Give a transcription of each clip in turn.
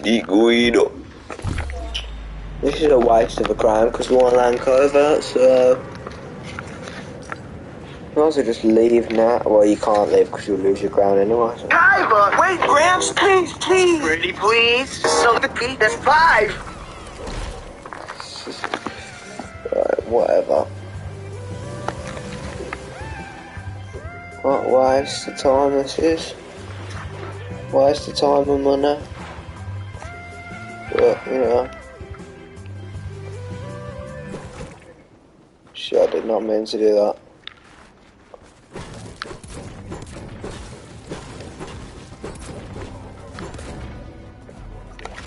Guido. This is a waste of a crown because we want land covert, so you might as well just leave now. Well, you can't leave because you'll lose your crown anyway. So. Kyber! Wait, Gramps, please, please! Pretty please? So the beat is 5! Right, whatever. What waste of time this is. Waste of time and money. But, you know. Shit, I did not mean to do that.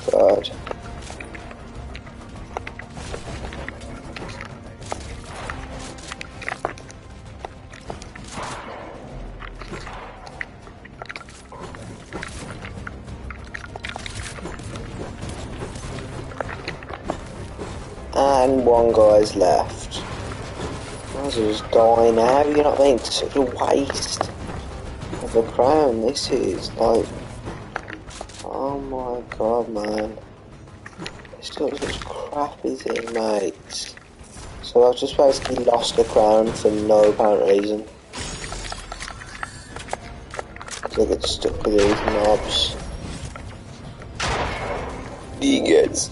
God. And one guy's left. Might as well just die now, you know what I mean? It's such a waste of a crown, this is. Like, oh my god, man. It's got such crap, is it, mate? So I've just basically lost a crown for no apparent reason. So I get stuck with these knobs. Dickheads.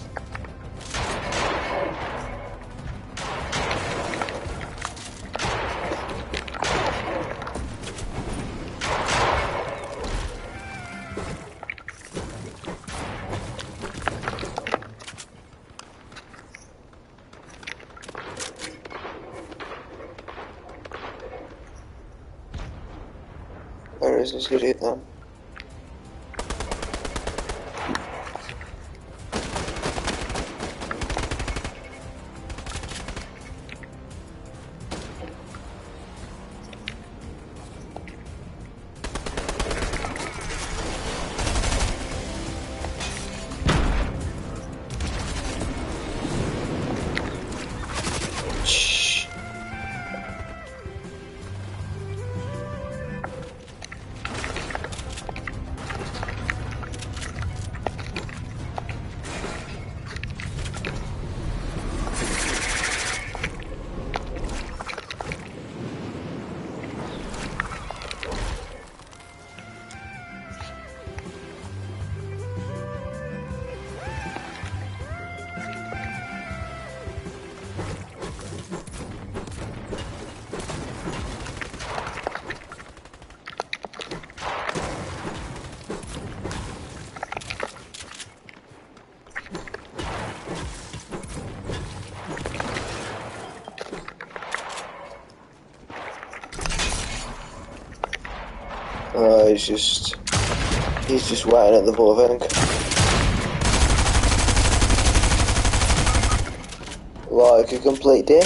Where is this idiot then? Shh. He's just waiting at the ball, I think. Like a complete dick.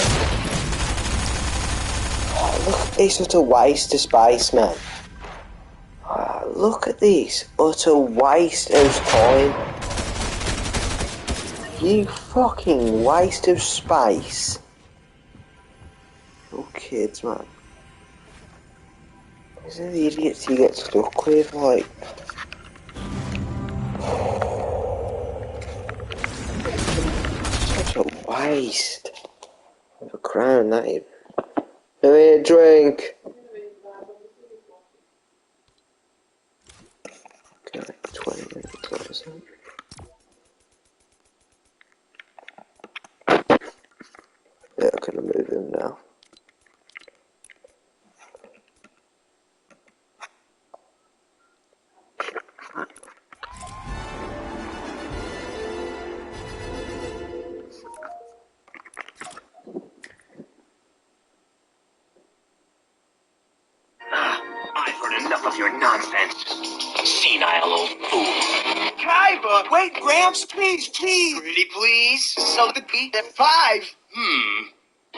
Oh, look at this, utter waste of space, man. Oh, look at this, utter waste of time. You fucking waste of space. Oh, kids, man. These are the idiots you get stuck with, like. Such a waste of a crown, that is. Give me a drink. Okay, 20 minutes, what is it? Yeah, I'm gonna move him now. I've heard enough of your nonsense. Senile old fool. Kyber! Wait, Gramps, please, please! Pretty please? So the beat at 5.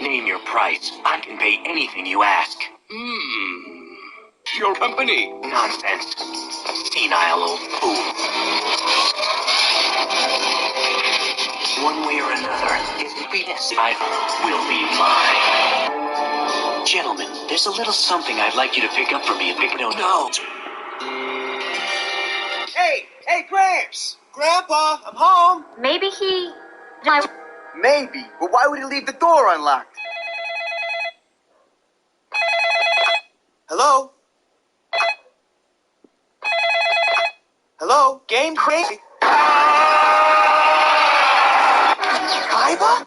Name your price. I can pay anything you ask. Your company. Nonsense. Senile old fool. One way or another, his penis will be mine. Gentlemen, there's a little something I'd like you to pick up for me and pick no note. Hey, Gramps! Grandpa, I'm home. Maybe he... Maybe, but why would he leave the door unlocked? Hello? Hello? Game crazy. Kaiba?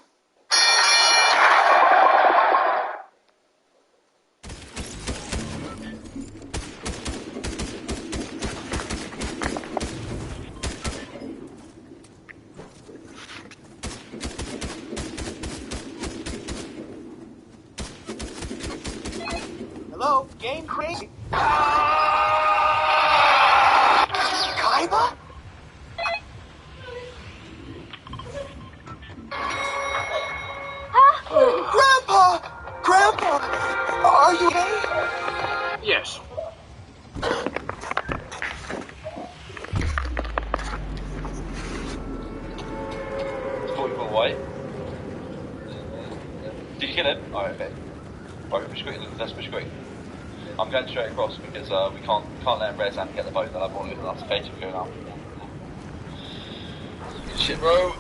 Hello? Game crazy. Kaiba? Grandpa! Grandpa! Are you okay? Yes. Thought you were white. Did you kill him? Oh, okay. Right, push quick. Let's push quick. I'm going straight across because we can't let him rest and get the boat. They'll have all of it. That's okay. We're going out. Good shit, bro.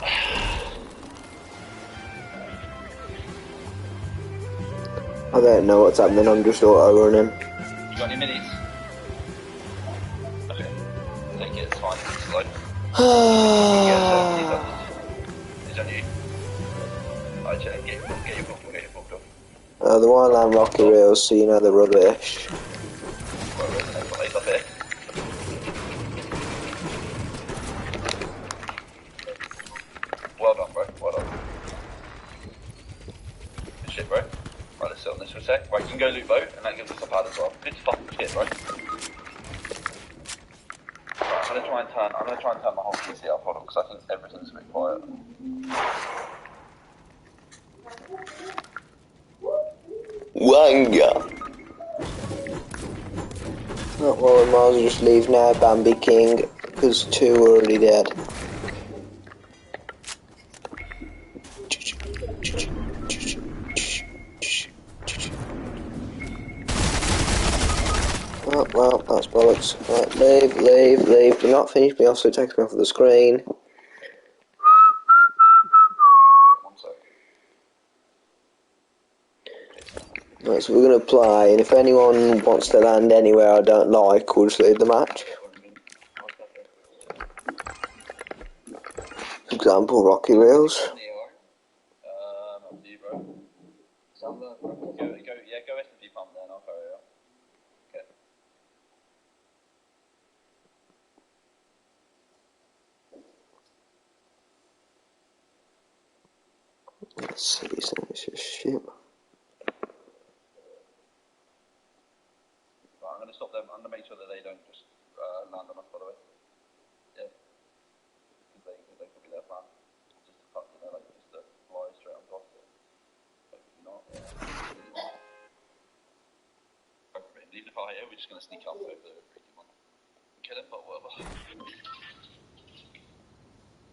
I don't know what's happening, I'm just auto-running. You got any minis? Okay. Take it, it's fine. It's slow. It's on you. Alright, get your book, get your book. The one line rocky rails, so you know the rubbish. Right, up here. Well done, bro. Well done. Good shit, bro. Right, let's sit on this for a sec. Right, you can go loot boat, and that gives us a pad as well. Good fucking shit, bro. Right, I'm gonna try and turn my whole PC up, hold on, because I think everything's a bit quiet. Wanga! Oh, well, we might as well just leave now, Bambi King, because 2 are already dead. Oh, well, that's bollocks. Right, leave. Do not finish me off, so it takes me off of the screen. Right, so we're going to play, and if anyone wants to land anywhere I don't like, we'll just leave the match. For example, Rocky Rails. Up to you, bro. Go S&P pump then, I'll carry on. Okay. Let's see, it's just shit. Right, I'm going to stop them. I'm going to make sure that they don't just land on us, by the way. Yeah. Because they could be their plan. Just to cut, like, just to fly straight on top of it. Hopefully not, yeah. Leave the fire here, we're just going to sneak up over the greedy one. Kill him, but whatever.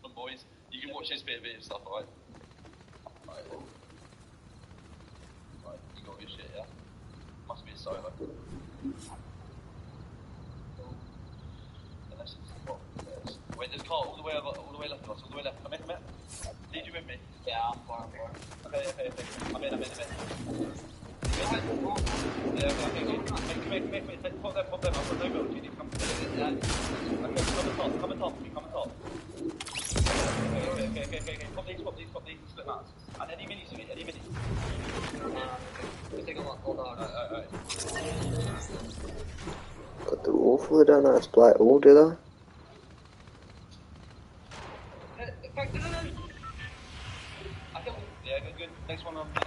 Come boys, you can watch this bit of stuff, alright? Right, you got your shit, yeah? Must be a solo. Unless it's what? Wait, there's a car all the way left of us, all the way left. Come in. Lead you with me? Yeah, I'm far. Okay. I'm in. Yeah, okay. Pop them. I've got no build. You need to come to me. Okay, come and top. Okay. Pop these, split mats. And any minis you need, We take a lot, hold on. Alright. God, they're awful, they don't know how to play at all, do they? Yeah, good. Next one on. I'm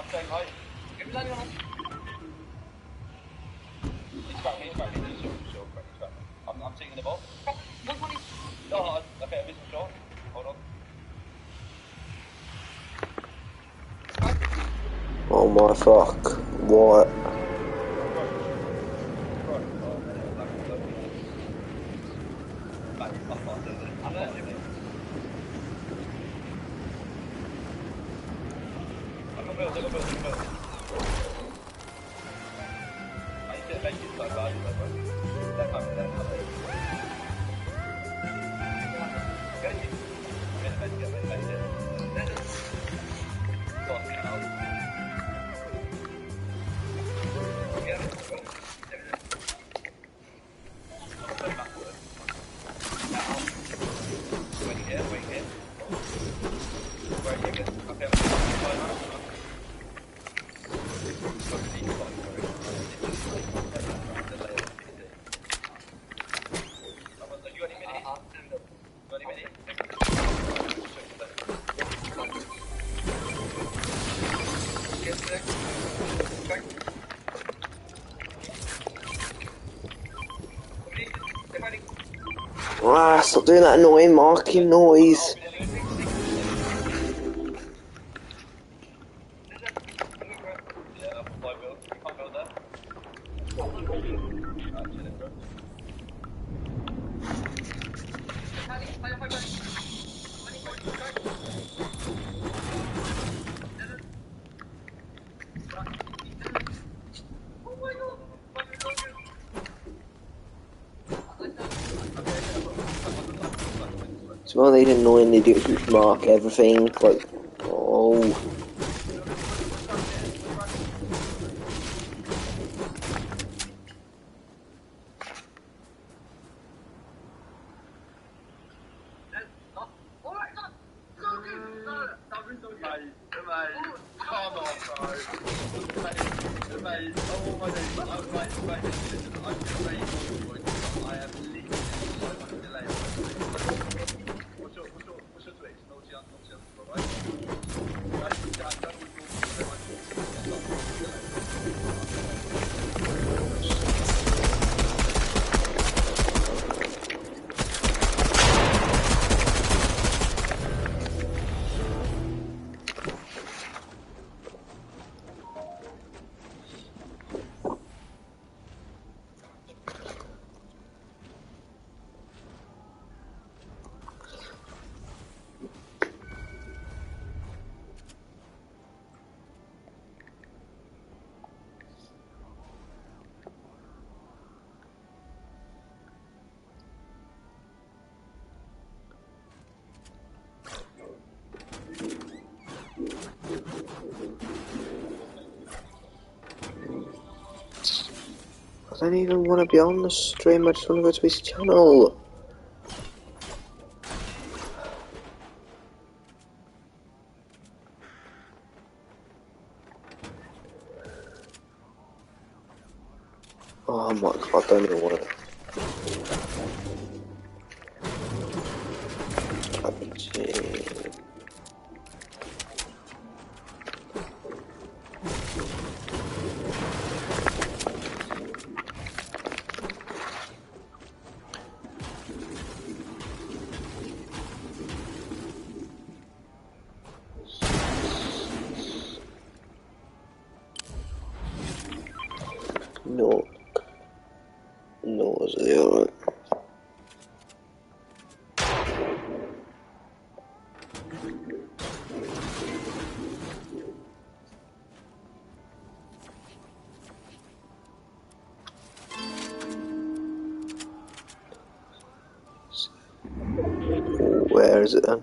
staying high. Give me landing on us. He's cracked me. Sure, crack me. I'm taking the ball. 120. Oh, okay, I missed my shot. Hold on. Oh my fuck. What? Ah, stop doing that annoying marking noise. Yeah, up 5 mil. You can't build there. Chilling, bro. It's one of these annoying idiots which mark everything, like, oh. Come on, bro. Mate, oh my days. Mate, listen, I'm crazy. I am literally so much delay. What's your Twitch? Naughty underscore, right? That would normally be very much I don't even want to be on the stream, I just want to go to his channel. Oh my god, I don't even want to. No. No, is it alright? Where is it then?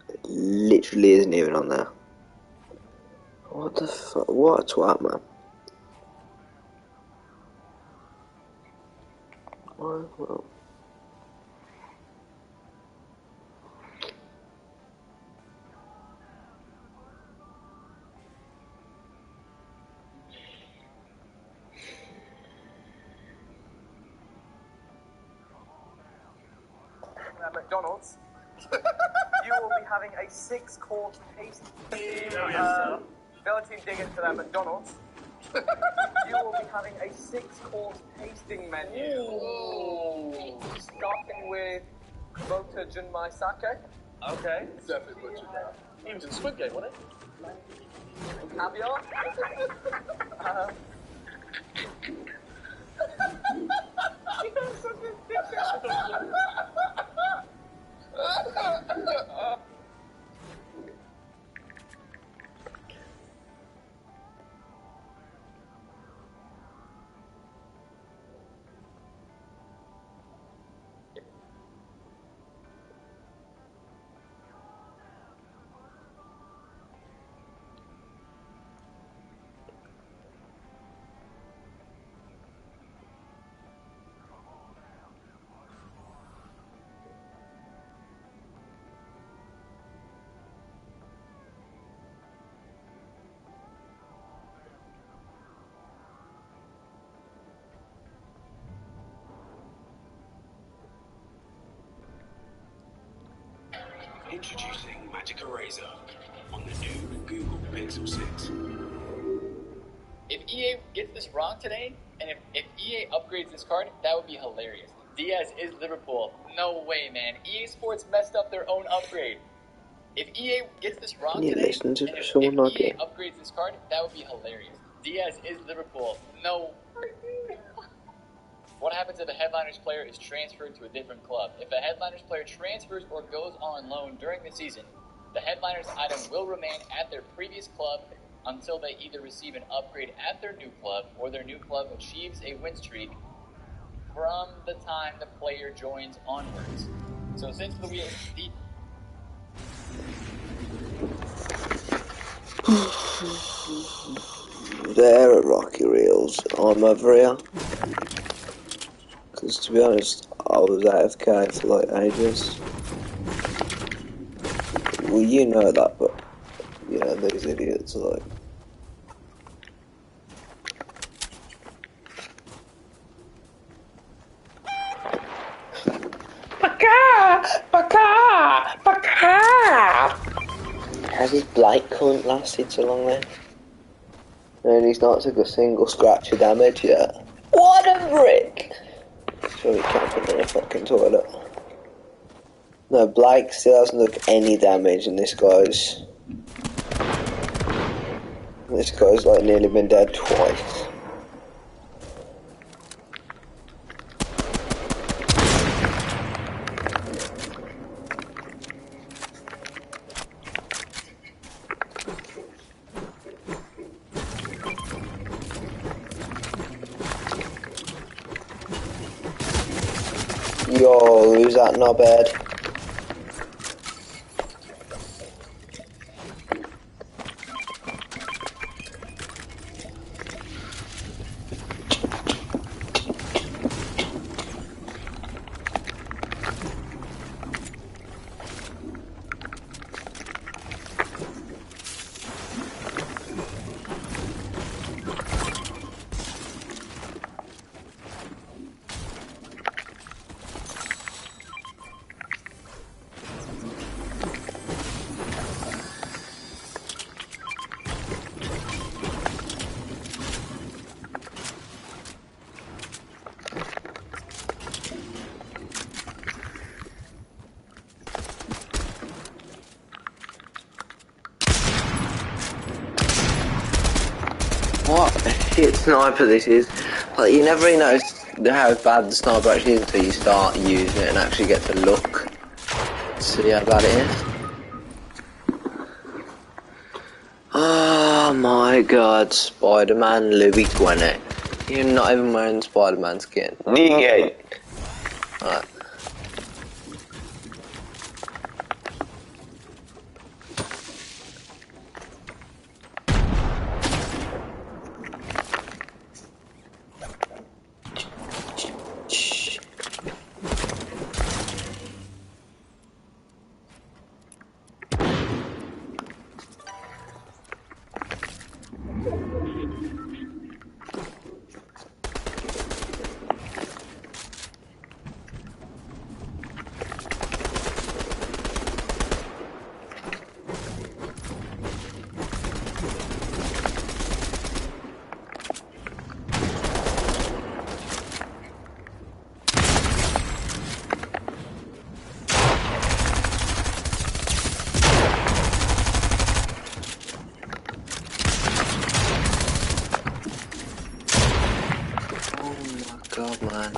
It literally isn't even on there. What the fuck? What a twat, man. Well. At McDonald's, you will be having a 6-course tasting. Villa Team dig into that McDonald's. You will be having a 6-course tasting menu. Ooh. Starting with Rota Junmai Sake. okay. Definitely put you down. He was in Squid Game, wasn't he? Caviar. You're such a dickhead. Introducing Magic Eraser on the new Google Pixel. 606. If EA gets this wrong today, and if EA upgrades this card, that would be hilarious. Diaz is Liverpool. No way, man. EA Sports messed up their own upgrade. If EA gets this wrong You today, listen to and if someone like EA it. upgrades this card, that would be hilarious. Diaz is Liverpool. No. What happens if a Headliners player is transferred to a different club? If a Headliners player transfers or goes on loan during the season, the Headliners item will remain at their previous club until they either receive an upgrade at their new club or their new club achieves a win streak from the time the player joins onwards. So since They're at Rocky Reels. I'm over here. Because to be honest, I was AFK for like ages. Well, you know that, but yeah, these idiots are like. Has his blight cunt lasted so long then? And he's not took a single scratch of damage yet. What a brick! Sure, he camping in a fucking toilet. No, Blake still hasn't took any damage, and this guy's like nearly been dead twice. Yo, who's that knobhead? What a shit sniper this is. Like, you never really notice how bad the sniper actually is until you start using it and actually get to look. See how bad it is. Oh my god, Spider-Man Louis 20. You're not even wearing Spider-Man skin. Dickhead! Alright. God, man.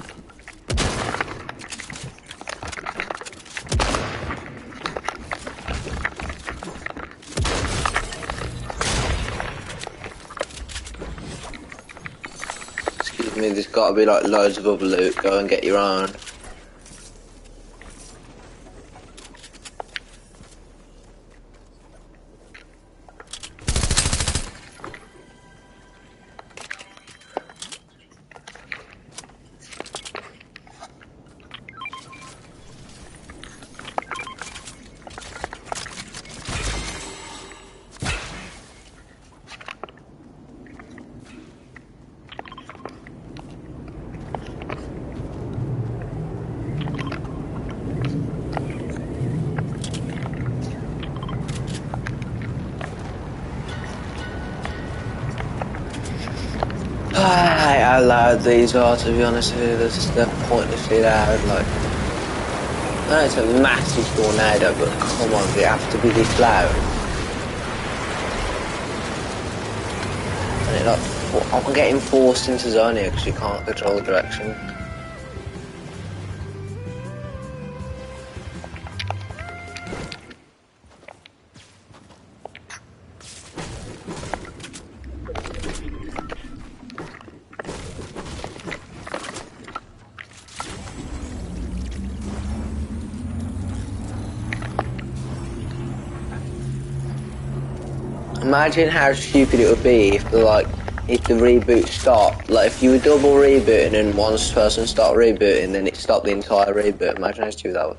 Excuse me, there's gotta be like loads of other loot. Go and get your own. I hate how loud these are, to be honest with you. They're pointlessly loud. Like, I know it's a massive tornado, but come on, they have to be this loud. And it like, I'm getting forced into zone here because you can't control the direction. Imagine how stupid it would be if if the reboot stopped. Like if you were double rebooting and one person started rebooting, then it stopped the entire reboot. Imagine how stupid that would.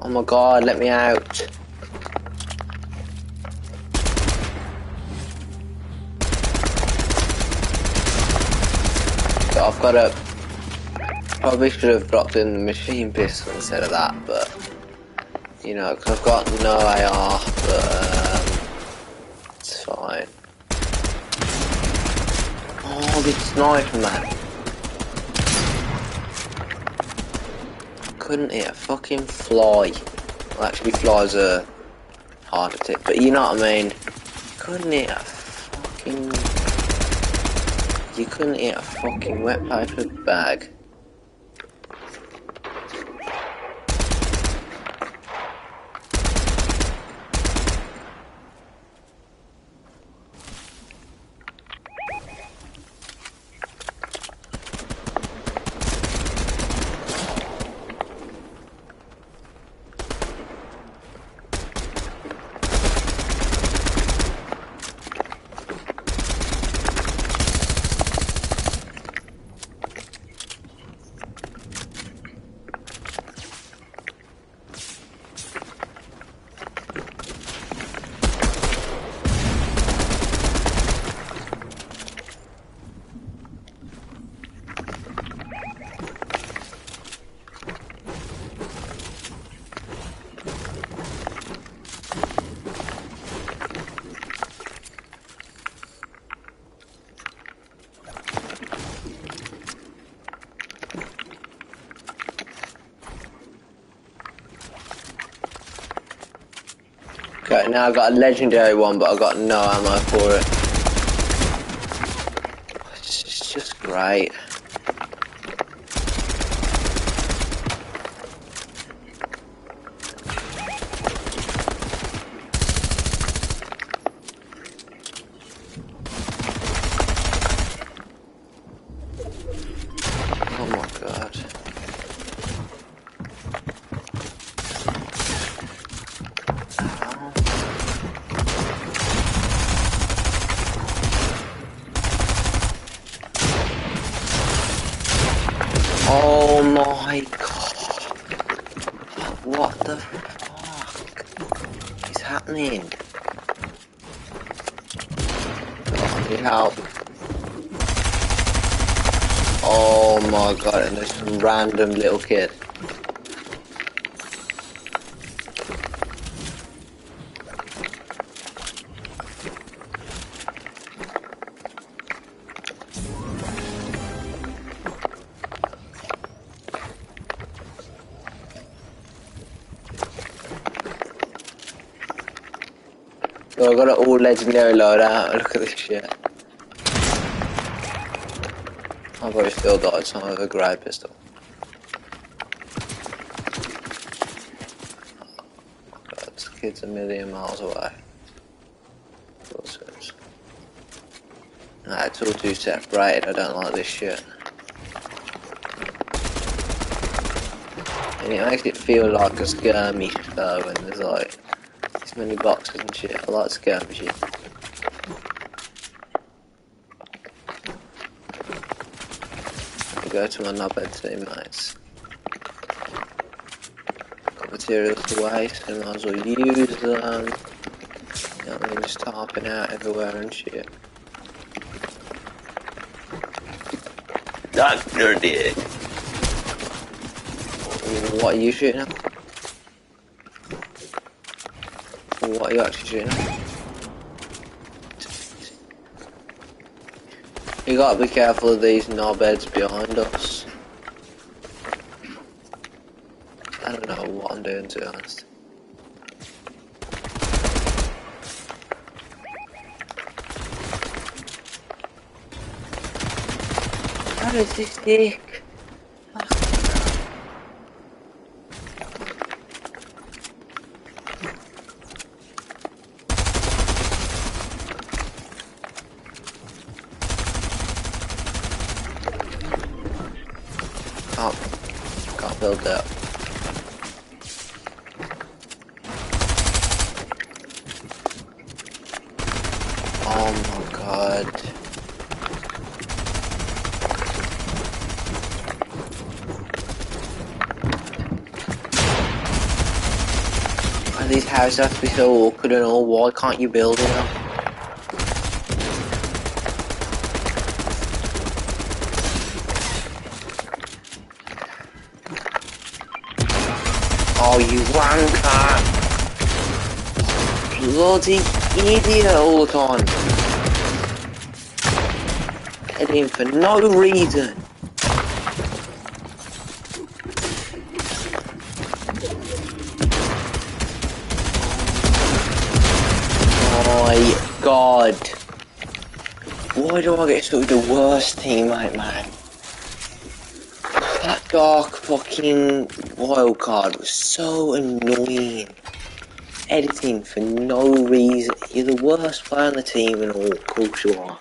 Oh my god, let me out. But I've got a... Probably should have dropped in the machine pistol instead of that, but... You know, because I've got no AR, but it's fine. Oh, this sniper, man. Couldn't hit a fucking fly. Well, actually, flies are hard to hit, but you know what I mean. Couldn't hit a fucking... You couldn't hit a fucking wet paper bag. Okay, now I've got a legendary one, but I've got no ammo for it. It's just great. Oh my god. Oh my god. What the fuck is happening? I need help. Oh my god, and there's some random little kid. So I got an all legendary loadout. Look at this shit. I've probably still died some of a grey pistol. God, this kid's a million miles away. Nah, it's all too separated. I don't like this shit. And it makes it feel like a skirmish though when there's like this many boxes and shit. I like skirmishing. go to my knobhead teammates. Got materials to waste, so might as well use them. You know what I mean, just tarping out everywhere and shit. Dr. Dick. What are you shooting at? What are you actually shooting at? You gotta be careful of these knobheads behind us. I don't know what I'm doing, to be honest. How does this dick? Can't build that. Oh my god. And these houses have to be so awkward and all. Why can't you build it up? Oh, you wanker! Bloody idiot all the time. Heading for no reason. Oh my god. Why do I get stuck with the worst teammate, man? That dark fucking wildcard was so annoying. Editing for no reason. You're the worst player on the team and all, of course you are.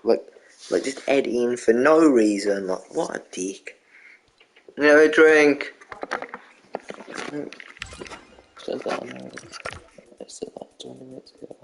Like just editing for no reason. Like, what a dick. Have a drink. Said that on there. I said that 20 minutes ago.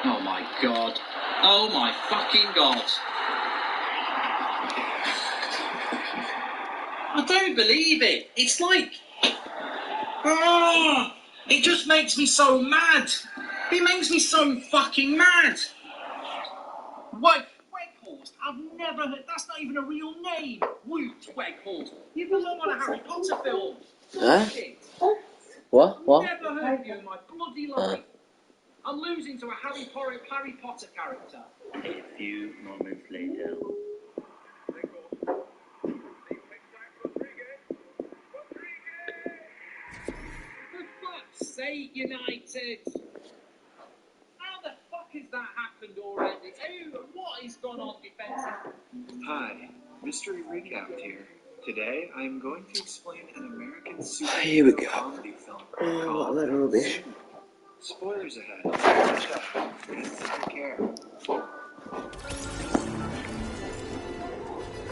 Oh my god. Oh my fucking god. I don't believe it. It's like... Oh, it just makes me so mad. It makes me so fucking mad. What? Weghorst? I've never heard... That's not even a real name. Woot Weghorst. You belong on a Harry Potter film. Huh? What? Never heard of you in my bloody life. I'm losing to a Harry Potter character. A few moments later. For fuck's sake, United! How the fuck has that happened already? What has gone on defensively? Hi, Mystery Recap here. Today I am going to explain an American Here we superhero go. comedy film Oh, called what a little rubbish. Spoilers ahead. Watch out. Please take care.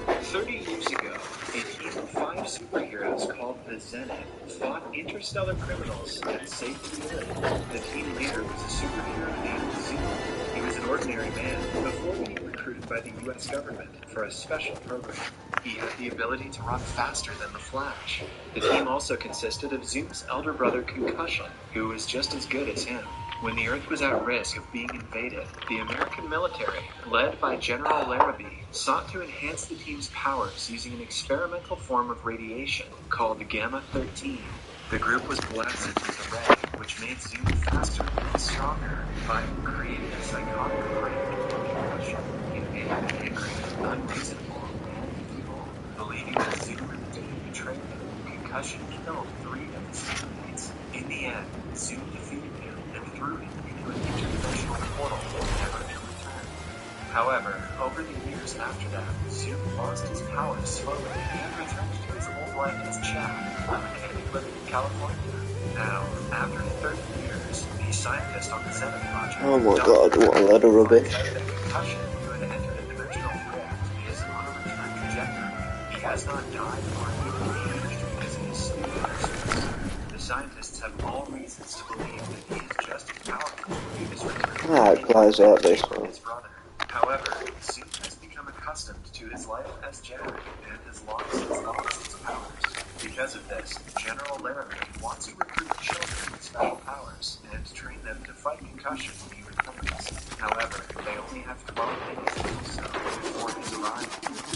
30 years ago, a team of 5 superheroes called the Zenith fought interstellar criminals and saved the Earth. The team leader was a superhero named Zoom. He was an ordinary man before being recruited by the US government for a special program. He had the ability to run faster than the Flash. The team also consisted of Zoom's elder brother Concussion, who was just as good as him. When the Earth was at risk of being invaded, the American military, led by General Larrabee, sought to enhance the team's powers using an experimental form of radiation called Gamma-13. The group was blasted with the ray, which made Zoom faster and stronger, finally creating a psychotic brain called Concussion. It made him angry, unreasonable, and evil. Believing that Zoom and the team betrayed him, Concussion killed 3 of his teammates. In the end, Zoom defeated him and threw him into an interdimensional portal However, over the years after that, Zoom lost his powers slowly and returned to his old life as Jack, a mechanic living in California. Now, after 30 years, a scientist on the Zenith Project, Oh my god, what a load of rubbish. finds out that Concussion, who had entered a dimensional rift, is on a return trajectory. He has not died or even aged because of his stupid pursuits. The scientists have all reasons to believe that he is just as powerful due to this return Ah, close out this of one. his brother. However, Zoom has become accustomed to his life as Jack and has long since lost his powers. Because of this, General Laramie wants to recruit children with special powers and train them to fight concussion when he returns. However, they only have 12 days to do so before his arrival.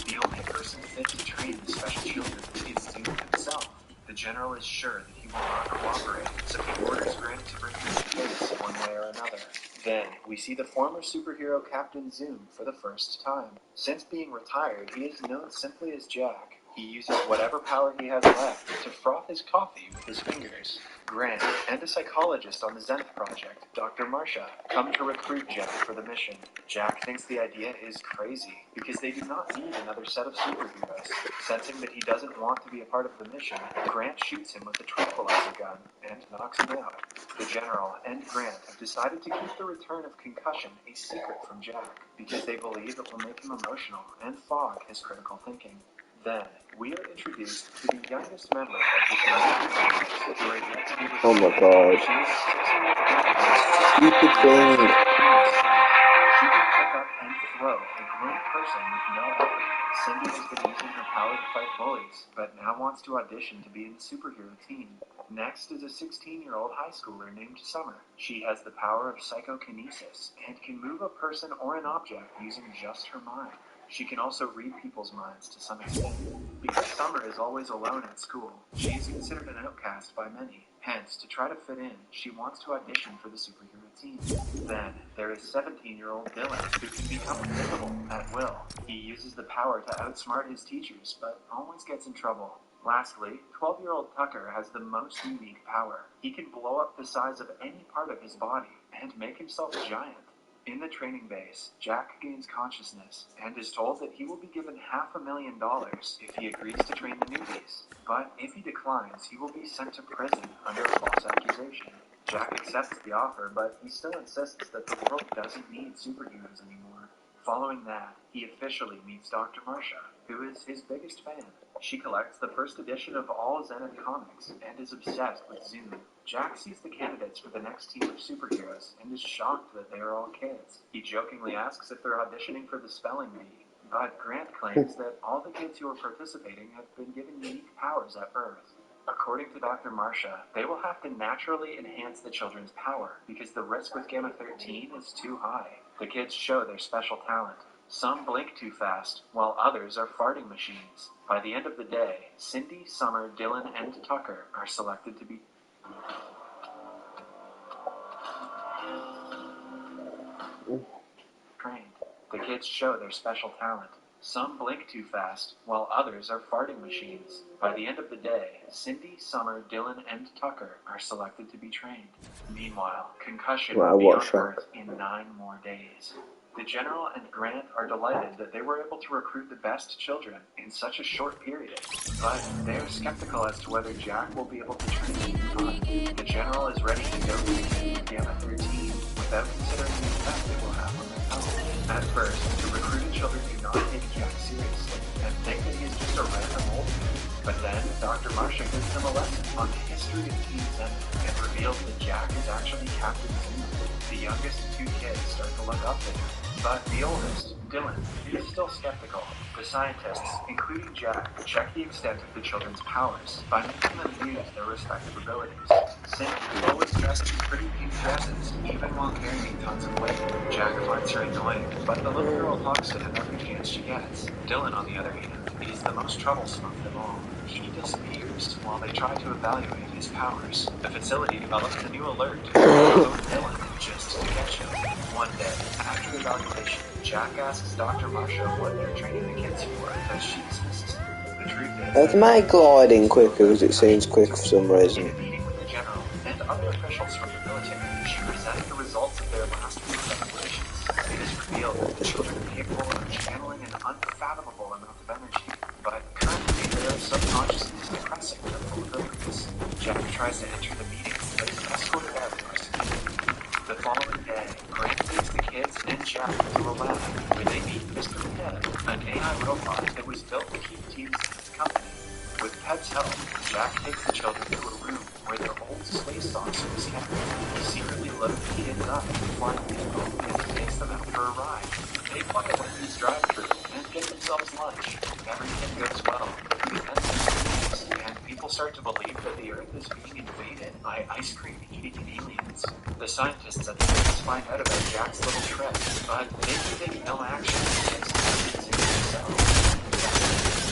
The only person fit to train the special children is Zoom himself. The general is sure that he will not cooperate, so he orders Grant to bring him to face one way or another. Then, we see the former superhero Captain Zoom for the first time. Since being retired, he is known simply as Jack. He uses whatever power he has left to froth his coffee with his fingers. Grant and a psychologist on the Zenith Project, Dr. Marcia, come to recruit Jack for the mission. Jack thinks the idea is crazy because they do not need another set of superheroes. Sensing that he doesn't want to be a part of the mission, Grant shoots him with a tranquilizer gun and knocks him out. The General and Grant have decided to keep the return of Concussion a secret from Jack because they believe it will make him emotional and fog his critical thinking. Then, we are introduced to the youngest member of the Concussion who are yet to be Oh my god. Stupid thing. She can pick up and throw a grown person with no effort. Cindy has been using her power to fight bullies, but now wants to audition to be in the superhero team. Next is a 16-year-old high schooler named Summer. She has the power of psychokinesis and can move a person or an object using just her mind. She can also read people's minds to some extent. Because Summer is always alone at school, she is considered an outcast by many. Hence, to try to fit in, she wants to audition for the superhero team. Then, there is 17-year-old Dylan, who can become invisible at will. He uses the power to outsmart his teachers, but always gets in trouble. Lastly, 12-year-old Tucker has the most unique power. He can blow up the size of any part of his body and make himself giant. In the training base, Jack gains consciousness and is told that he will be given $500,000 if he agrees to train the newbies. But if he declines, he will be sent to prison under a false accusation. Jack accepts the offer, but he still insists that the world doesn't need superheroes anymore. Following that, he officially meets Dr. Marcia, who is his biggest fan. She collects the first edition of all Zenith comics and is obsessed with Zoom. Jack sees the candidates for the next team of superheroes and is shocked that they are all kids. He jokingly asks if they're auditioning for the spelling bee, but Grant claims that all the kids who are participating have been given unique powers at birth. According to Dr. Marcia, they will have to naturally enhance the children's power because the risk with Gamma-13 is too high. The kids show their special talent. Some blink too fast, while others are farting machines. By the end of the day, Cindy, Summer, Dylan, and Tucker are selected to be trained. The kids show their special talent. Some blink too fast, while others are farting machines. By the end of the day, Cindy, Summer, Dylan, and Tucker are selected to be trained. Meanwhile, Concussion will be on Earth in 9 more days. The General and Grant are delighted that they were able to recruit the best children in such a short period, but they are skeptical as to whether Jack will be able to train in time. The General is ready to go to Gamma-13 without considering the effect it will have on their health. At first, the recruited children do not take Jack seriously and think that he is just a random old man. But then, Dr. Marcia gives them a lesson on the history of Team Zenith and reveals that Jack is actually Captain Zoom. The youngest 2 kids start to look up to him, but the oldest, Dylan, is still skeptical. The scientists, including Jack, check the extent of the children's powers by making them use their respective abilities. Cindy always dresses in pretty pink dresses, even while carrying tons of weight. Jack finds her annoying, but the little girl talks to him every chance she gets. Dylan, on the other hand, is the most troublesome of them all. He disappears while they try to evaluate his powers. The facility develops a new alert to Dylan just to catch him. One day, after evaluation, Jack asks Dr. Marcia what they're training the kids for, but she insists. The truth is, Let's make gliding quicker because it seems quick for some in reason. a meeting with the general and other officials from the military, she presented the results of their last week's evaluations. It is revealed that the children are capable of channeling an unfathomable amount of energy, but currently they are subconsciously suppressing their full abilities. Jack tries to enter the meeting, but is escorted out by security. The following day, Grant takes the kids and Jack to a lab where they meet Mr. Ped, an AI robot that was built to keep teams in the company. With Ped's help, Jack takes the children to a room where their old space saucer is kept. He secretly loads the kids up in the flying vehicle and takes them out for a ride. They fly a Wendy's drive-thru and get themselves lunch. Everything goes well. The events are and people start to believe that the Earth is being invaded by ice cream-eating aliens. The scientists at the base find out about Jack's little trick, but they take no action against the aliens in themselves.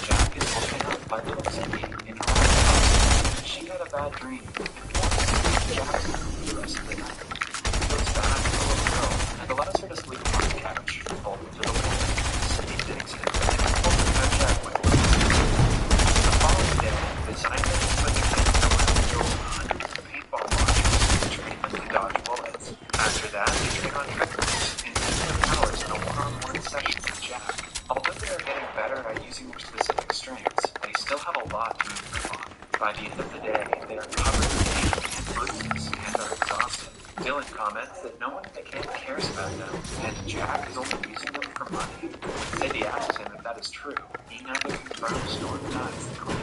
Jack is woken up by little Cindy in her house. She had a bad dream and wants to sleep Jack's room for the rest of the night. He goes back to the little girl and allows her to sleep on the couch, bolted to the wall. Cindy digs in and pulls the couch out with her. The following day, the scientists put the kids in a room filled with hundreds of paintball launchers to train them to dodge bullets. After that, they train on triggers and test their powers in a one-on-one session with Jack. Although they are getting better at using their specific strengths, they still have a lot to improve on. By the end of the day, they are covered with pain and bruises and are exhausted. Dylan comments that no one in the camp cares about them, and Jack is only using them for money. Cindy asks him if that is true. He neither confirms nor denies the claim.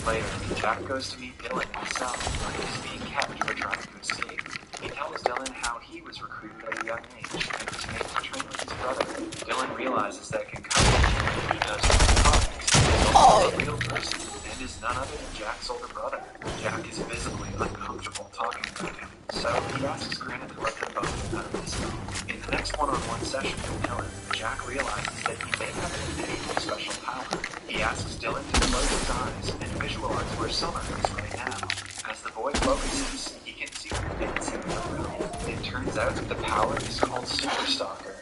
Later, Jack goes to meet Dylan in his cell, where he is being kept for trying to escape. He tells Dylan how he was recruited at a young age and was made to train with his brother. Dylan realizes that concussion, he knows from the comics, is also a real person and is none other than Jack's older brother. Jack is visibly uncomfortable talking about him, so he asks Grant to let them both out of the cell. In the next one-on-one session with Dylan, Jack realizes that he may have an unusual special power. He asks Dylan to close his eyes and visualize where Summer is right now. As the boy focuses, he can see her dancing in the room. It turns out that the power is called Super Stalker,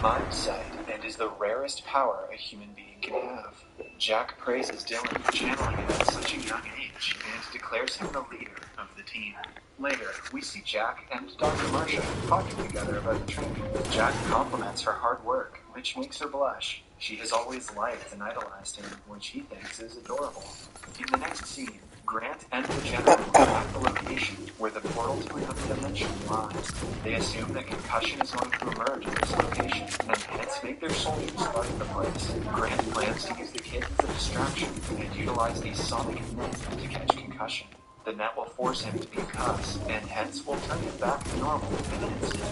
Mind Sight, and is the rarest power a human being can have. Jack praises Dylan for channeling it at such a young age and declares him the leader of the team. Later, we see Jack and Dr. Marcia talking together about the training. Jack compliments her hard work, which makes her blush. She has always liked and idolized him, which he thinks is adorable. In the next scene, Grant and the General are at the location where the portal to another dimension lies. They assume that concussion is going to emerge at this location, and hence make their soldiers guard the place. Grant plans to use the kids as a distraction and utilize a sonic net to catch concussion. The net will force him to be in cuffs, and hence will turn him back to normal in an instant.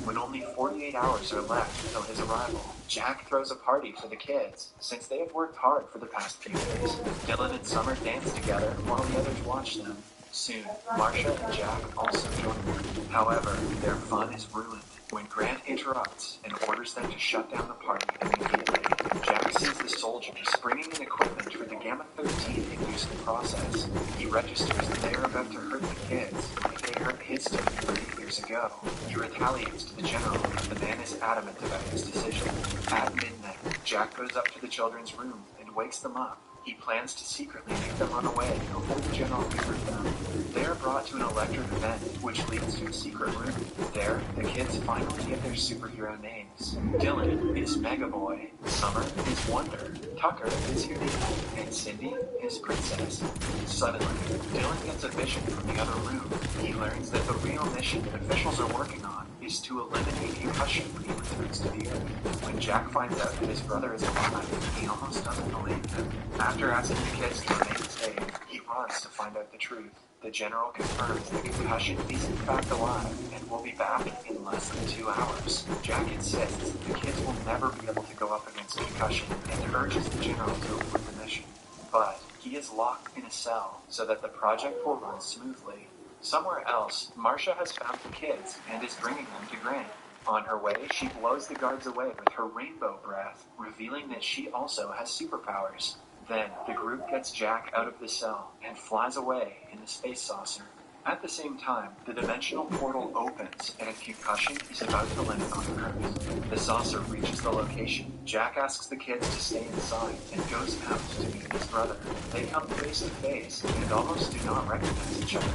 When only 48 hours are left until his arrival, Jack throws a party for the kids, since they have worked hard for the past few days. Dylan and Summer dance together while the others watch them. Soon, Marcia and Jack also join them. However, their fun is ruined when Grant interrupts and orders them to shut down the party immediately. Jack sees the soldiers bringing in equipment for the Gamma-13 inducing process. He registers that they are about to hurt the kids like they hurt his team 30 years ago. He retaliates to the general, but the man is adamant about his decision. At midnight, Jack goes up to the children's room and wakes them up. He plans to secretly make them run away before the general can hurt them. They are brought to an electric vent, which leads to a secret room. There, the kids finally get their superhero names. Dylan is Mega Boy, Summer is Wonder, Tucker is Unique, and Cindy is Princess. Suddenly, Dylan gets a vision from the other room. He learns that the real mission that officials are working on is to eliminate concussion when he returns to the Earth. When Jack finds out that his brother is alive, he almost doesn't believe him. After asking the kids to remain safe, he runs to find out the truth. The general confirms that concussion is in fact alive and will be back in less than 2 hours. Jack insists that the kids will never be able to go up against concussion and urges the general to approve the mission. But he is locked in a cell so that the project will run smoothly. Somewhere else, Marcia has found the kids and is bringing them to Grant. On her way, she blows the guards away with her rainbow breath, revealing that she also has superpowers. Then, the group gets Jack out of the cell and flies away in the space saucer. At the same time, the dimensional portal opens and concussion is about to land on Earth. The saucer reaches the location. Jack asks the kids to stay inside and goes out to meet his brother. They come face to face and almost do not recognize each other.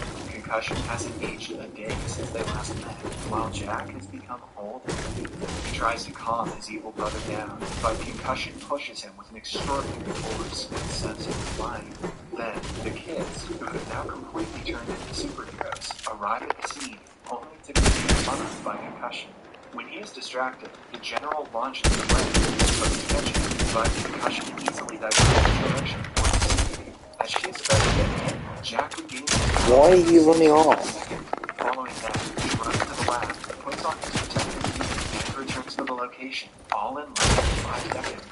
Concussion hasn't aged a day since they last met. While Jack has become old and weak, he tries to calm his evil brother down, but Concussion pushes him with an extraordinary force and sends him flying. Then, the kids, who have now completely turned into superheroes, arrive at the scene, only to be spun up by Concussion. When he is distracted, the General launches the way to catch him, but Concussion easily diverts his direction toward the city. As she is about to get hit, Jack regains his power. Why are you running off? Following that, he runs to the lab, puts on his protective gear, and returns to the location, all in less than 5 seconds.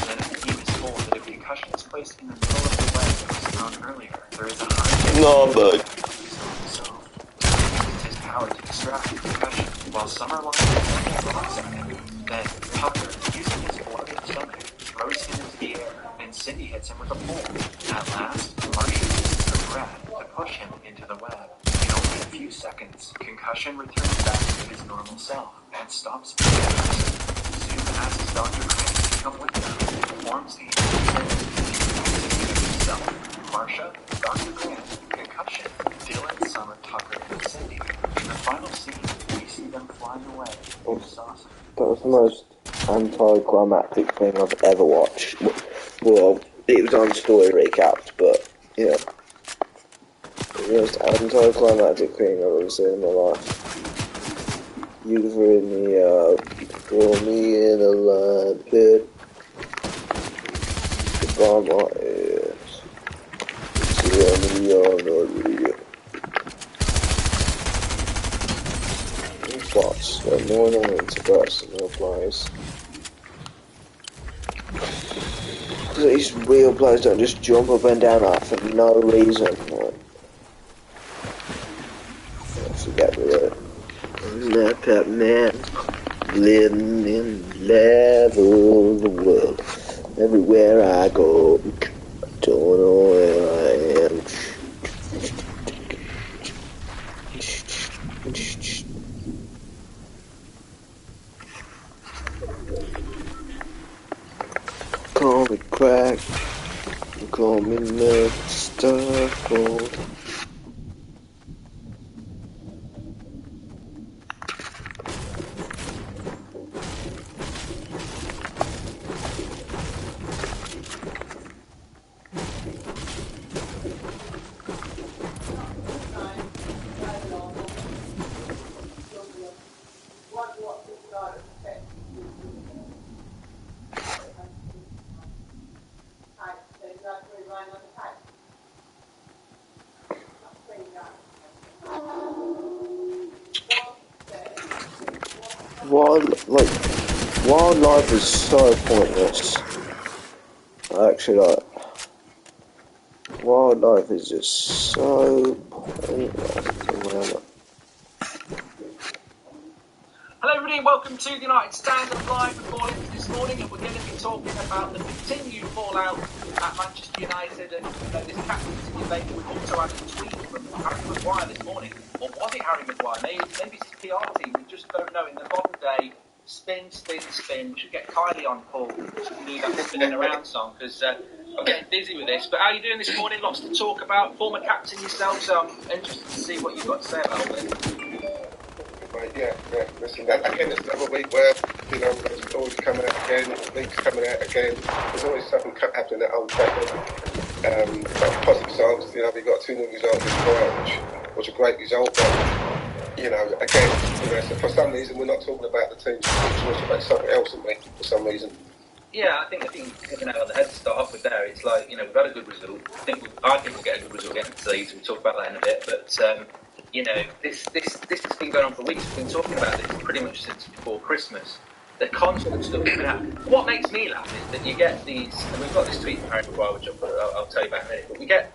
Then the team is told that if Concussion is placed in the middle of the web that was thrown earlier, there is a high chance No, that but Jack will resolve himself. He uses his power to distract Concussion, while Summer launches rocks at him. Then Tucker, using his bloated stomach, throws him into the air, and Cindy hits him with a pole. At last, Marcia uses her breath to push him into the web. In only a few seconds, Concussion returns back to his normal self and stops being a person. Soon as his Dr. Grant to come with them, forms the himself. Marcia, Dr. Grant, Concussion, Dylan, Summer, Tucker, and Cindy. In the final scene, we see them flying away in a saucer. That was the most anticlimactic thing I've ever watched. Well, it was on story recaps, but, you know, the most anticlimactic thing I've ever seen in my life. You've rid me out, throw me in a line pit, goodbye my ass, tell me you're not real. Bots are more annoying to personal players. These real players don't just jump up and down that for no reason. Like, forget me that. Let that man living in level of the world. Everywhere I go, don't know where I am. Call me crack, call me Mr. Gold. Wildlife is so pointless. Actually, wildlife is just so pointless. Hello everybody and welcome to the United Stand Up Live recording this morning, and we're going to be talking about the continued fallout at Manchester United and this captaincy debate. We've also had a tweet from Harry Maguire this morning, or was it Harry Maguire? Maybe it's his PR team, we just don't know. In the modern day, spin. We should get Kylie on, Paul, to do that spinning around song, because I'm getting busy with this. But how are you doing this morning? Lots to talk about. Former captain yourself, so I'm interested to see what you've got to say about all this. Right, yeah. Listen, again, it's another week where, you know, there's always coming out again, leagues coming out again. There's always something happening at Old Trafford. Positive results, you know, we got a 2-0 result this Friday, which was a great result. But, you know, again, you know, so for some reason we're not talking about the team, we're talking about something else, aren't we, for some reason. Yeah, I think you hit the nail on the head to start off with there. It's like, you know, we've had a good result. I think we'll get a good result against Leeds. We'll talk about that in a bit. But, you know, this has been going on for weeks. We've been talking about this pretty much since before Christmas. The constant stuff coming out. What makes me laugh is that you get these, and we've got this tweet from Harry Maguire, which I'll tell you about in a minute, but we get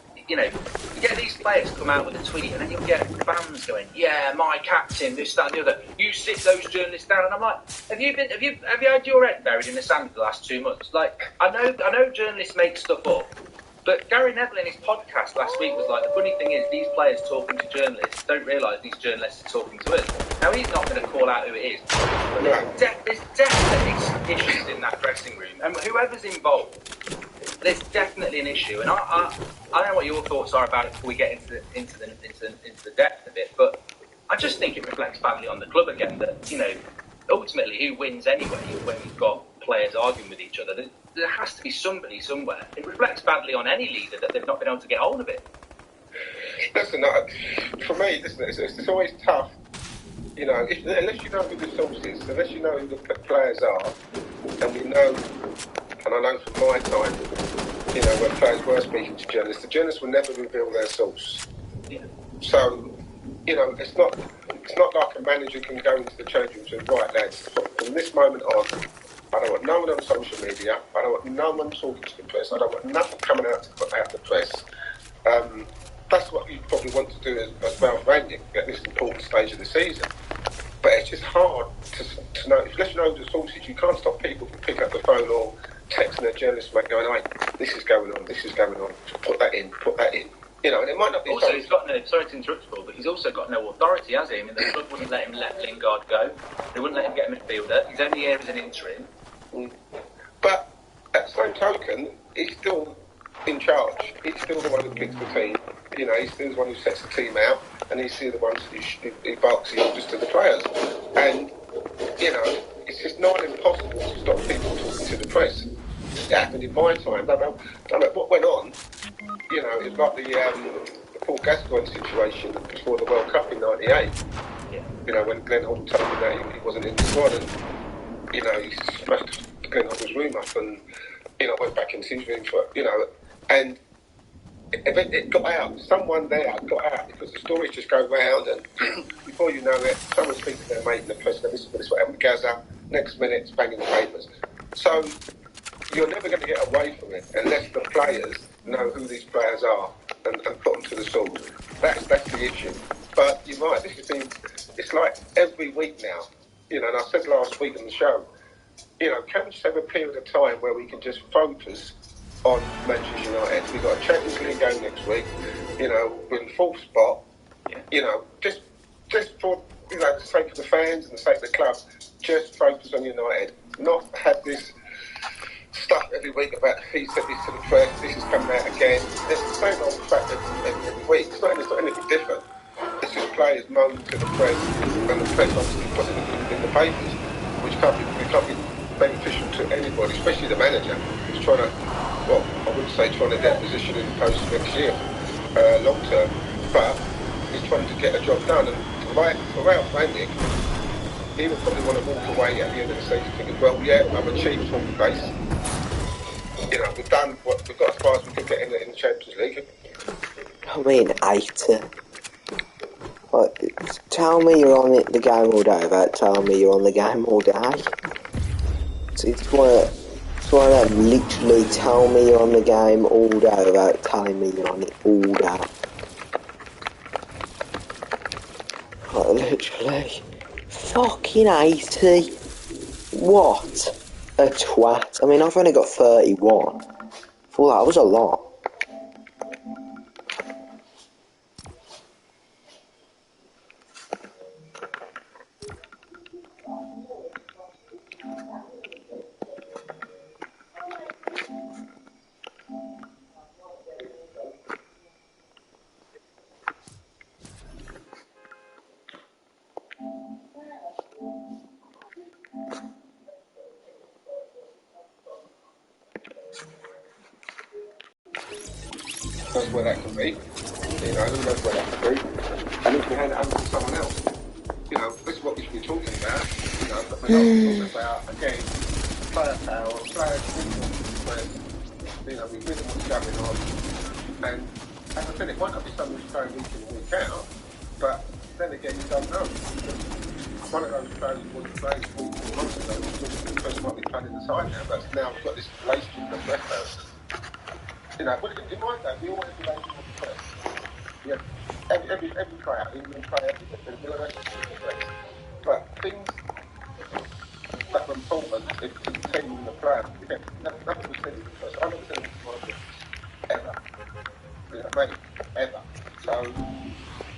these players come out with a tweet, and then you get fans going, yeah, my captain, this, that, and the other. You sit those journalists down, and I'm like, have you had your head buried in the sand for the last 2 months? Like, I know journalists make stuff up, but Gary Neville in his podcast last week was like, the funny thing is, these players talking to journalists don't realise these journalists are talking to us. Now, he's not going to call out who it is, but there's definitely issues in that dressing room, and whoever's involved, there's definitely an issue, and I don't know what your thoughts are about it before we get into the depth of it, but I just think it reflects badly on the club again that, you know, ultimately who wins anyway when you've got players arguing with each other. There has to be somebody somewhere. It reflects badly on any leader that they've not been able to get hold of it. Listen, for me, listen, it's always tough, you know, unless you know who the source is, unless you know who the players are, and we know, and I know from my time, you know, when players were speaking to journalists, the journalists will never reveal their source. Yeah. So, you know, it's not like a manager can go into the change room and say, right, lads, from this moment on, I don't want no one on social media, I don't want no one talking to the press, I don't want nothing coming out the press. That's what you probably want to do as well, Randy, at this important stage of the season. But it's just hard to know. Unless you know the sources, you can't stop people from picking up the phone or texting their journalist mate going, hey, this is going on, put that in. You know, and it might not be... Also, he's got no... Sorry to interrupt, Paul, but he's also got no authority, has he? I mean, the club wouldn't let him let Lingard go. They wouldn't let him get a midfielder. He's only here as an interim. But at the same token, he's still in charge. He's still the one who picks the team. You know, he's still the one who sets the team out, and he's still the one who barks the orders to the players. And, you know, it's just not impossible to stop people talking to the press. It happened in my time. I don't know what went on. You know, it's like the Paul Gascoigne situation before the World Cup in '98. Yeah. You know, when Glenn Hoddle told me that he wasn't in the squad, and, you know, he smashed Glenn Hoddle's room up and, you know, went back into his room for, you know, and it got out. Someone there got out because the stories just go round, and before you know it, someone speaks to their mate in the press, and this is what happened with Gaza. Next minute, it's banging the papers. So you're never going to get away from it unless the players know who these players are and put them to the sword. That's the issue. But you're right. This has been. It's like every week now. You know, and I said last week on the show. You know, can we just have a period of time where we can just focus on Manchester United? We've got a Champions League game next week. You know, we're in fourth spot. Yeah. You know, just for, you know, the sake of the fans and the sake of the club, just focus on United. Not have this stuff every week about he said this to the press, this is coming out again. It's the same old crap every week. It's not anything different. It's just players moaning to the press, and the press obviously putting it in the papers, which can't be beneficial to anybody, especially the manager, who's trying to, well, I wouldn't say trying to get a position in post next year, long term, but he's trying to get a job done. And for Ralph Rangnick, he would probably want to walk away at the end of the season thinking, well, yeah, I've achieved fourth place. You know, we've done what we've got as far as we could get in the Champions League. I mean, 80. Like, tell me you're on the game all day without telling me you're on the game all day. It's one of them, literally tell me you're on the game all day without telling me you're on it all day. Like, literally. Fucking 80. What a twat. I mean, I've only got 31. I thought that was a lot. Knows where that can be. You know, who knows where that can be. And he can hand it over to someone else. You know, this is what we should be talking about. You know, but we're not talking about, again, player power, players you know, we really know what's going on. And as I said, it might not be something that's going week in and week out, but then again, you don't know. One of those players who wasn't playing 4 months ago, the person might be playing in the side now, but now we've got this relationship with the press person. You know, but in my day, we always relate to the press. Yeah, every player, England player, there's a relationship with the press. But things that were important to the team and the player, yeah, nothing was said to the press. I never said anything to my business, ever. You know, mate, ever. So,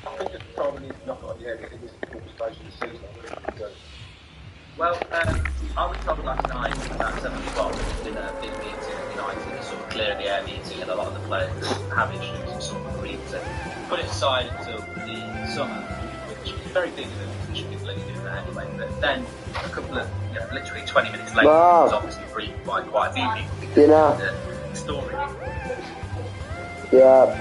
I think at the time we need to knock it on the head in this important stage of the season. I really do. Well, I was told last night about 7 o'clock there's been a big meeting at United, a sort of clear the air meeting, and a lot of the players have issues and sort of agreed to put it aside until the summer, which is very big of them because they should be bloody doing that anyway. But then a couple of, literally 20 minutes later, it was obviously briefed by quite a few people because the story. Yeah.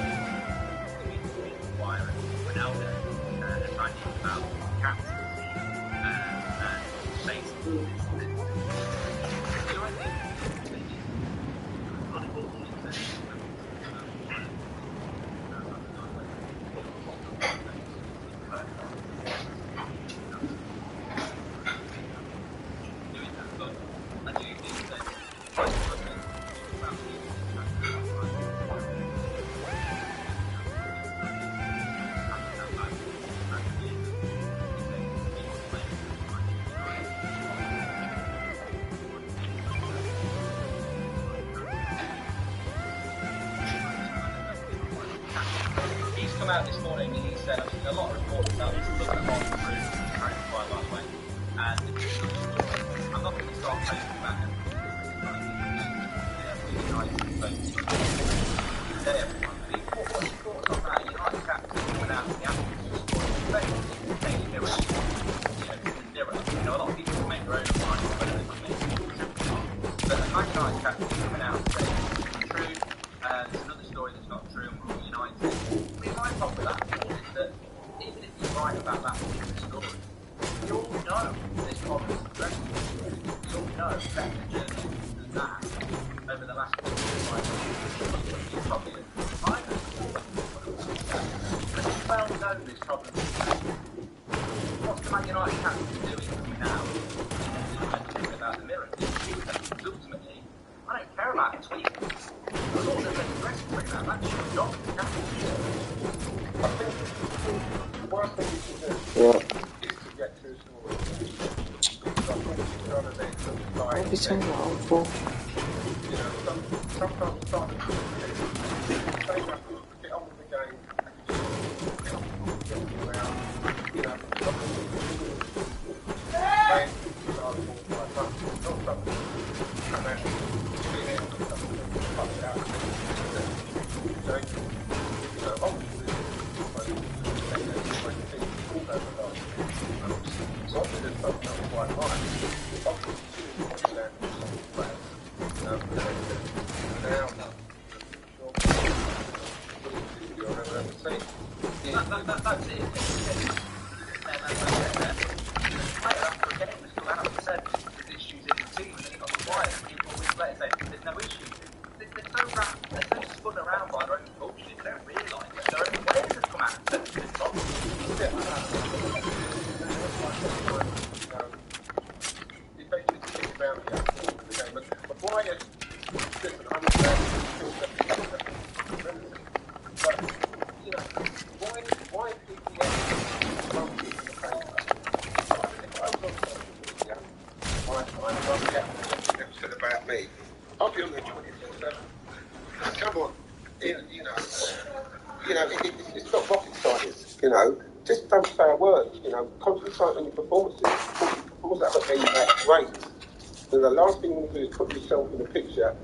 He's come out this morning and he said, I've seen a lot of reports about this looking on through Trent by the way, and I'm not going to start posting about it. What's your thoughts on that? United captain coming out in the afternoon, daily mirror, a lot of people make their own opinions whether they make it. But a United captain coming out and saying it's true, there's another story that's not true, and we're all United. My problem with that is that even if you're right about that particular story, we all know this problem's progressing. We all know better journalists than that over the last 4 years. Probably I know well know this problem. What's the Man United captain doing coming out and about the mirror? Because ultimately, I don't care about tweets. As long as there's a press bring that, that's your job. I think the worst thing you can do is to get to a story. Because I think you've got to then look like... What are you saying that on for? Sometimes it's hard to do it. They have to get on with the game and get around, playing not something come out and something out. That's it. After a game was come out and said there's issues in the team, and then he got quiet. And people weeks later say there's no issues. They're so spun around by their own bullshit. They don't realise that their own players have come out and said there's problems. You basically think about the game, but why is listen? I understand but why people about me? I'll be on there 24/7. Come on, it's not rocket science. Just don't say a word. Concentrate on your performances. Performances haven't been that great. And the last thing you want to do is put yourself in the picture,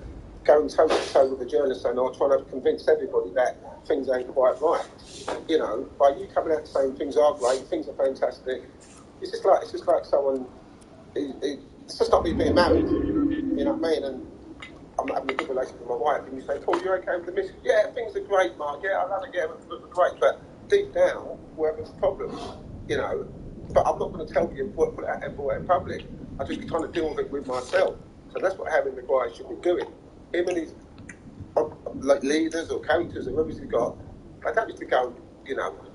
going toe to toe with the journalist and I'm trying to convince everybody that things ain't quite right. By you coming out saying things are great, things are fantastic, it's just like someone. It's just like me being married. You know what I mean? And I'm not having a good relationship with my wife, and you say, "Paul, you're okay with the mission?" Yeah, things are great, Mark. Yeah, I love it. Yeah, we're great. But deep down, we're having problems. But I'm not going to tell you and put it out there in public. I just kind of deal with it with myself. So that's what having the guy should be doing. Him and his like leaders or characters or whoever he's got, they don't need to go,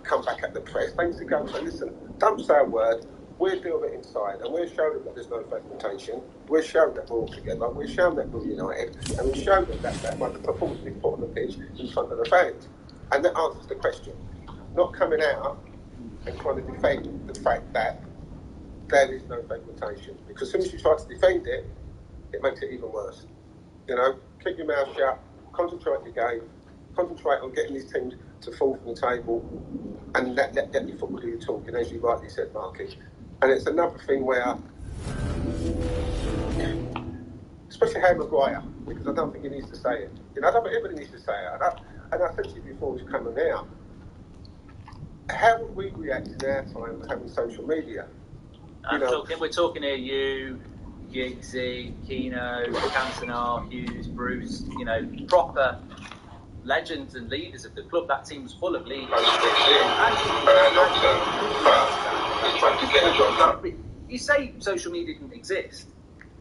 come back at the press. They need to go and say, listen, don't say a word. We'll deal with it inside, and we'll show them that there's no fragmentation. We'll show that we're all together. We'll show them that we're united, and we'll show them that the performance is put on the pitch in front of the fans. And that answers the question. Not coming out and trying to defend the fact that there is no fragmentation. Because as soon as you try to defend it, it makes it even worse. Keep your mouth shut, concentrate on your game, concentrate on getting these teams to fall from the table, and let your football do your talking, as you rightly said, Marky. And it's another thing where especially Harry Maguire, because I don't think he needs to say it. You know, I don't think everybody needs to say it. And I said to you before it's coming out, how would we react in our time having social media? We're talking here, you, Giggsy, Keno, Cantona, Hughes, Bruce, proper legends and leaders of the club. That team was full of leaders. You say social media didn't exist.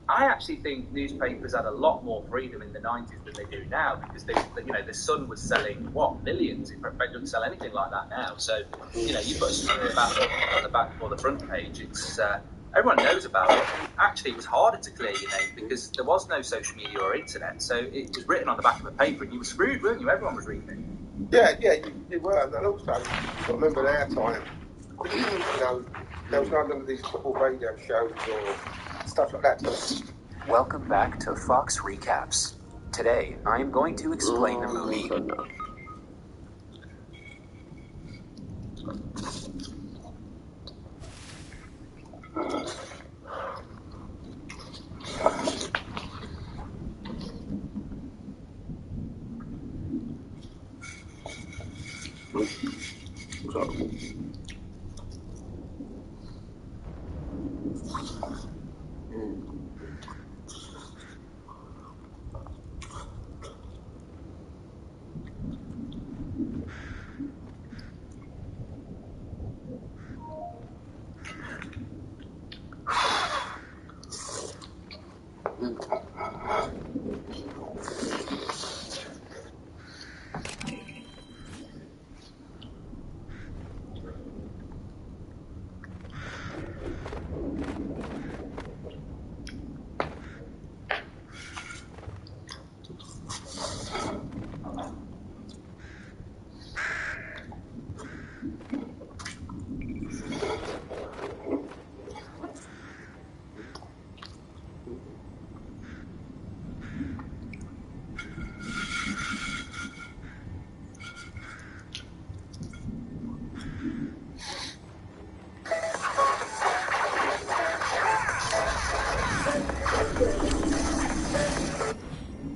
I actually think newspapers had a lot more freedom in the 90s than they do now, because the Sun was selling millions. In fact, it doesn't sell anything like that now. So you put a story about it on the back or the front page. It's everyone knows about it. Actually, it was harder to clear your name because there was no social media or internet. So it was written on the back of a paper, and you were screwed, weren't you? Everyone was reading it. Yeah, you were. And also, you've got to remember in our time, there was none of these football radio shows or stuff like that. Welcome back to Fox Recaps. Today, I am going to explain the movie.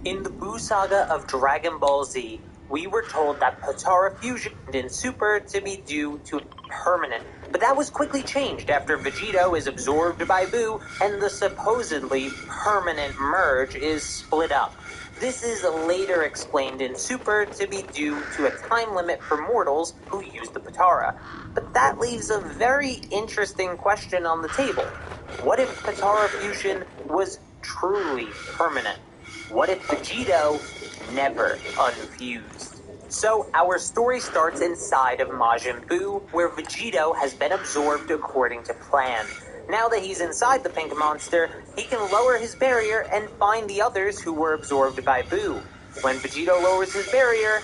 In the Buu saga of Dragon Ball Z, we were told that Potara fusion in Super to be due to permanent, but that was quickly changed after Vegito is absorbed by Buu and the supposedly permanent merge is split up. This is later explained in Super to be due to a time limit for mortals who use the Potara. But that leaves a very interesting question on the table. What if Potara fusion was truly permanent? What if Vegito never unfused? So our story starts inside of Majin Buu, where Vegito has been absorbed according to plan. Now that he's inside the pink monster, he can lower his barrier and find the others who were absorbed by Buu. When Vegito lowers his barrier,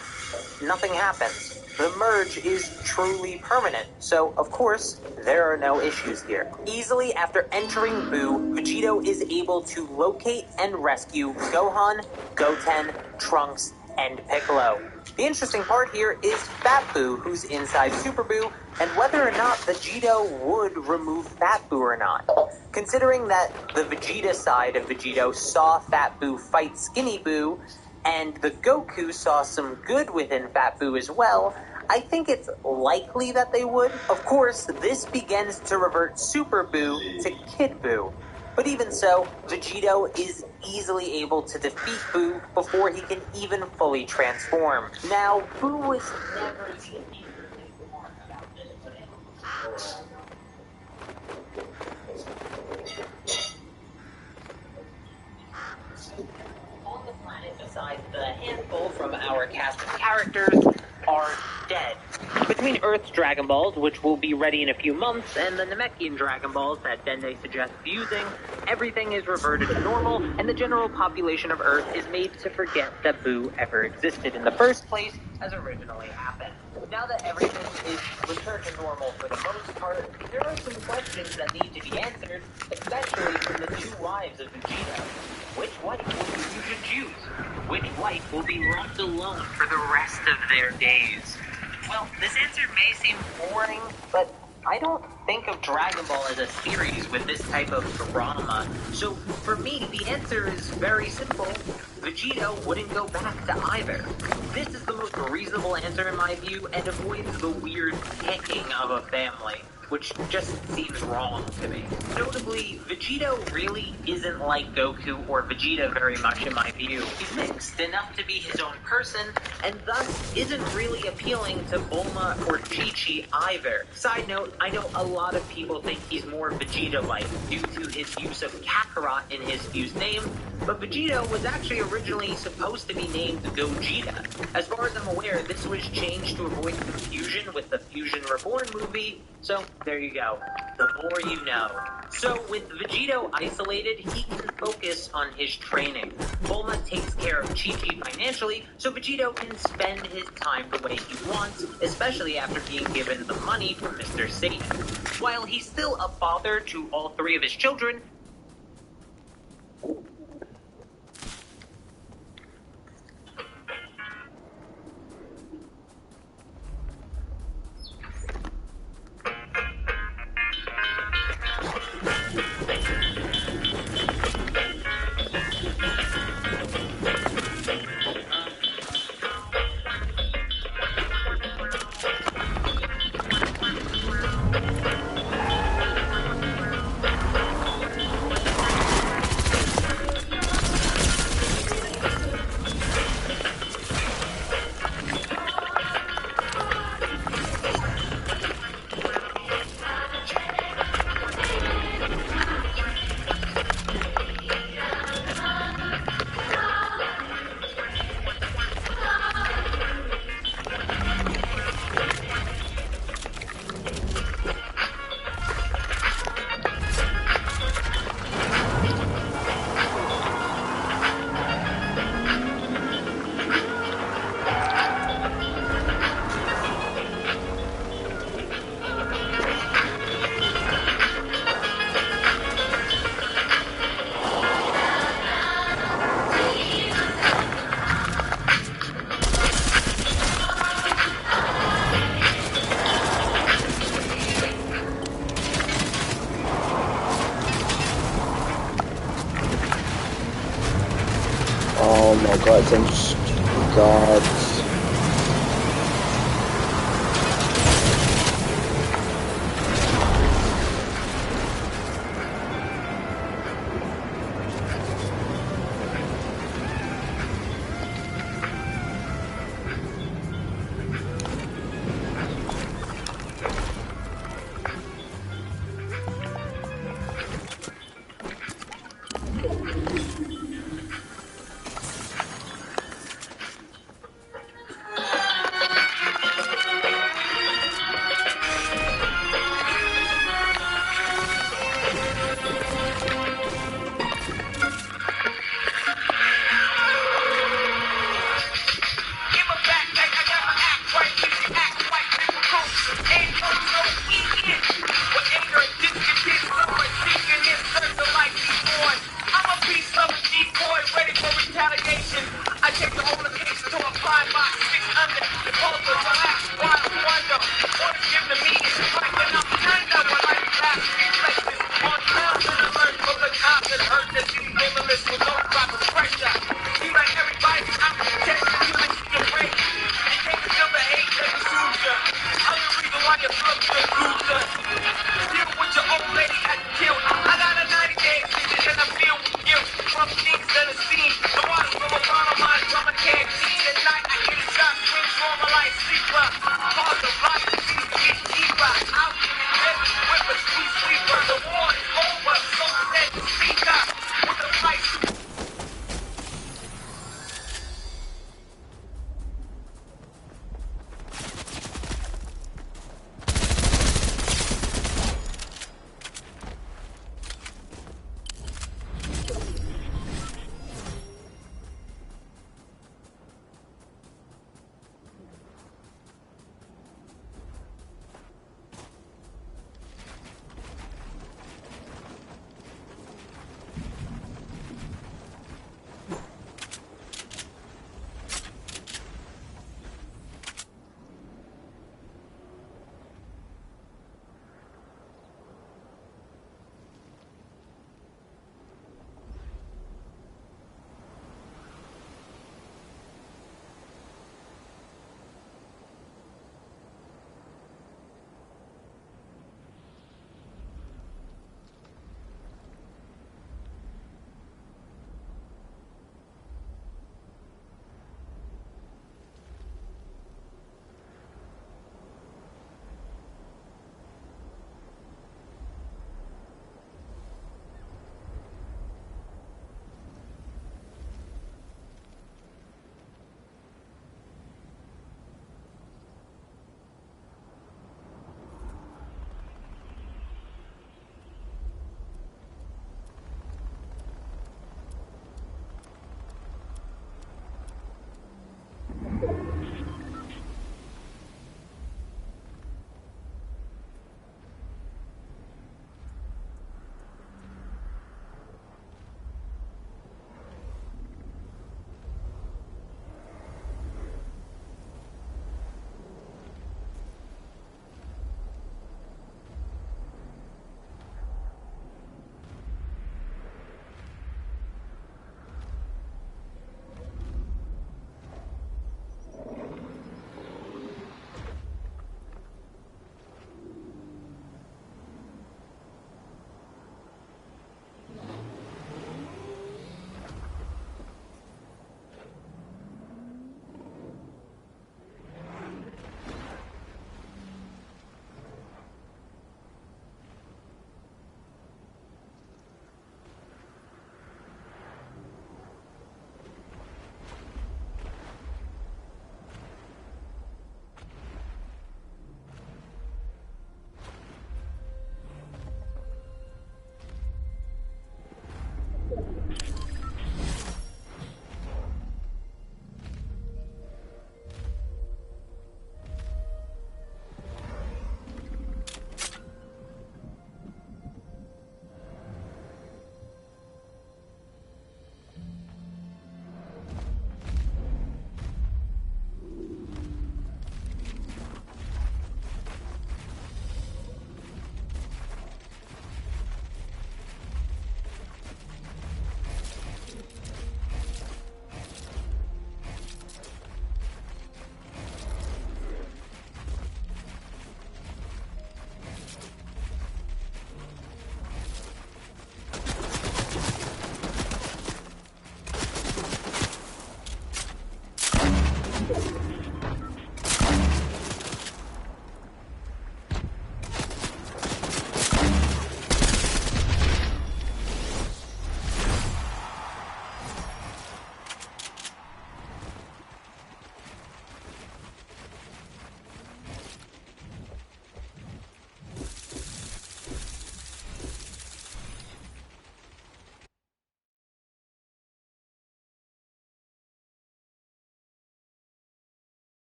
nothing happens. The merge is truly permanent, so of course, there are no issues here. Easily after entering Buu, Vegito is able to locate and rescue Gohan, Goten, Trunks, and Piccolo. The interesting part here is Fat Buu, who's inside Super Buu, and whether or not Vegito would remove Fat Buu or not. Considering that the Vegeta side of Vegito saw Fat Buu fight Skinny Buu, and the Goku saw some good within Fat Buu as well, I think it's likely that they would. Of course, this begins to revert Super Buu to Kid Buu. But even so, Vegito is easily able to defeat Buu before he can even fully transform. Now, Buu was never defeated before about this. On the planet, besides the handful from our cast of characters, are dead. Between Earth's Dragon Balls, which will be ready in a few months, and the Namekian Dragon Balls that Dende suggests using, everything is reverted to normal, and the general population of Earth is made to forget that Buu ever existed in the first place, as originally happened. Now that everything is returned to normal for the most part, there are some questions that need to be answered, especially from the two wives of Vegeta. Which wife will Vegeta choose? Which wife will be left alone for the rest of their days? Well, this answer may seem boring, but I don't think of Dragon Ball as a series with this type of drama. So for me, the answer is very simple. Vegito wouldn't go back to either. This is the most reasonable answer in my view and avoids the weird picking of a family, which just seems wrong to me. Notably, Vegito really isn't like Goku or Vegeta very much in my view. He's mixed enough to be his own person, and thus isn't really appealing to Bulma or Chi-Chi either. Side note, I know a lot of people think he's more Vegeta-like due to his use of Kakarot in his fused name, but Vegito was actually originally supposed to be named Gogeta. As far as I'm aware, this was changed to avoid confusion with the Fusion Reborn movie, so there you go. The more you know. So with Vegito isolated, he can focus on his training. Bulma takes care of Chi-Chi financially, so Vegito can spend his time the way he wants, especially after being given the money from Mr. Satan. While he's still a father to all three of his children, Oh my god, I'm just... God.